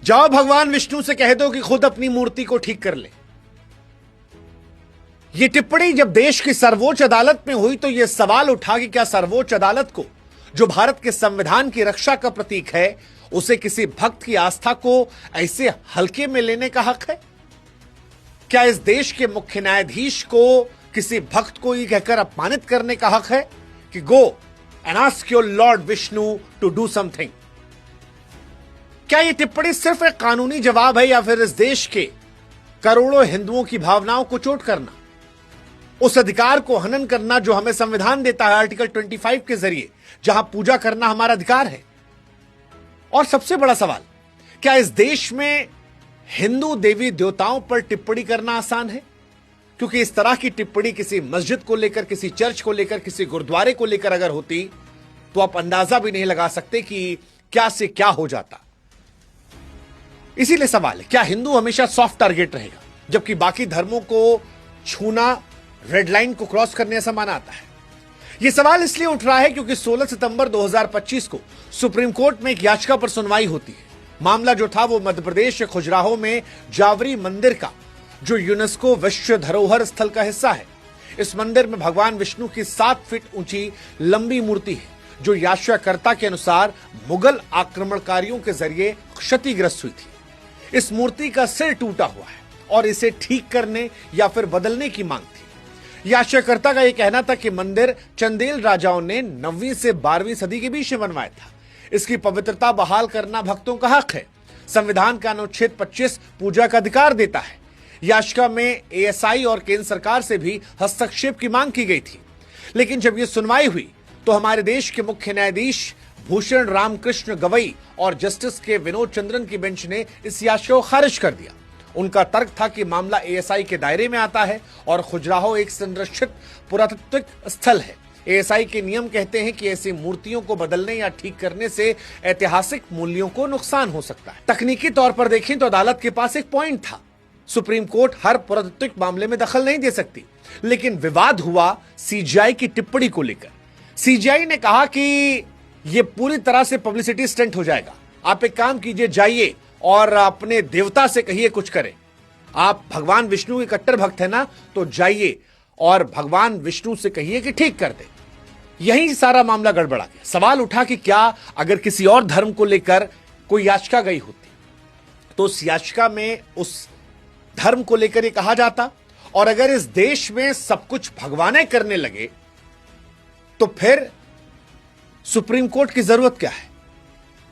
जाओ भगवान विष्णु से कह दो कि खुद अपनी मूर्ति को ठीक कर ले। यह टिप्पणी जब देश की सर्वोच्च अदालत में हुई तो यह सवाल उठा कि क्या सर्वोच्च अदालत को, जो भारत के संविधान की रक्षा का प्रतीक है, उसे किसी भक्त की आस्था को ऐसे हल्के में लेने का हक है? क्या इस देश के मुख्य न्यायाधीश को किसी भक्त को यह कहकर अपमानित करने का हक है कि go and ask your lord Vishnu to do something? क्या यह टिप्पणी सिर्फ एक कानूनी जवाब है या फिर इस देश के करोड़ों हिंदुओं की भावनाओं को चोट करना, उस अधिकार को हनन करना जो हमें संविधान देता है आर्टिकल 25 के जरिए, जहां पूजा करना हमारा अधिकार है? और सबसे बड़ा सवाल, क्या इस देश में हिंदू देवी देवताओं पर टिप्पणी करना आसान है? क्योंकि इस तरह की टिप्पणी किसी मस्जिद को लेकर, किसी चर्च को लेकर, किसी गुरुद्वारे को लेकर अगर होती तो आप अंदाजा भी नहीं लगा सकते कि क्या से क्या हो जाता। इसीलिए सवाल है, क्या हिंदू हमेशा सॉफ्ट टारगेट रहेगा जबकि बाकी धर्मों को छूना रेड लाइन को क्रॉस करने से माना आता है? यह सवाल इसलिए उठ रहा है क्योंकि 16 सितंबर 2025 को सुप्रीम कोर्ट में एक याचिका पर सुनवाई होती है। मामला जो था वो मध्य प्रदेश के खजुराहो में जावरी मंदिर का, जो यूनेस्को विश्व धरोहर स्थल का हिस्सा है। इस मंदिर में भगवान विष्णु की 7 फीट ऊंची लंबी मूर्ति है, जो याचिकाकर्ता के अनुसार मुगल आक्रमणकारियों के जरिए क्षतिग्रस्त हुई थी। इस मूर्ति का सिर टूटा हुआ है और इसे ठीक करने या फिर बदलने की मांग थी। याचिकाकर्ता का यह कहना था कि मंदिर चंदेल राजाओं ने 9वीं से 12वीं सदी के बीच में बनवाया था। इसकी पवित्रता बहाल करना भक्तों का हक है। संविधान का अनुच्छेद 25 पूजा का अधिकार देता है। याचिका में एएसआई और केंद्र सरकार से भी हस्तक्षेप की मांग की गई थी, लेकिन जब यह सुनवाई हुई तो हमारे देश के मुख्य न्यायाधीश भूषण रामकृष्ण गवई और जस्टिस के विनोद चंद्रन की बेंच ने इस याचिका को खारिज कर दिया। उनका तर्क था कि मामला एएसआई के दायरे में आता है और खजुराहो एक संरक्षित पुरातात्विक स्थल है। एएसआई के नियम कहते हैं कि ऐसी मूर्तियों को बदलने या ठीक करने से ऐतिहासिक मूल्यों को नुकसान हो सकता है। तकनीकी तौर पर देखें तो अदालत के पास एक पॉइंट था। सुप्रीम कोर्ट हर पुरातात्विक मामले में दखल नहीं दे सकती, लेकिन विवाद हुआ सीजीआई की टिप्पणी को लेकर। सीजीआई ने कहा कि यह पूरी तरह से पब्लिसिटी स्टंट हो जाएगा। आप एक काम कीजिए, जाइए और अपने देवता से कहिए कुछ करें। आप भगवान विष्णु के कट्टर भक्त है ना, तो जाइए और भगवान विष्णु से कहिए कि ठीक कर दे। यही सारा मामला गड़बड़ा गया। सवाल उठा कि क्या अगर किसी और धर्म को लेकर कोई याचिका गई होती तो उस याचिका में उस धर्म को लेकर यह कहा जाता, और अगर इस देश में सब कुछ भगवाने करने लगे तो फिर सुप्रीम कोर्ट की जरूरत क्या है?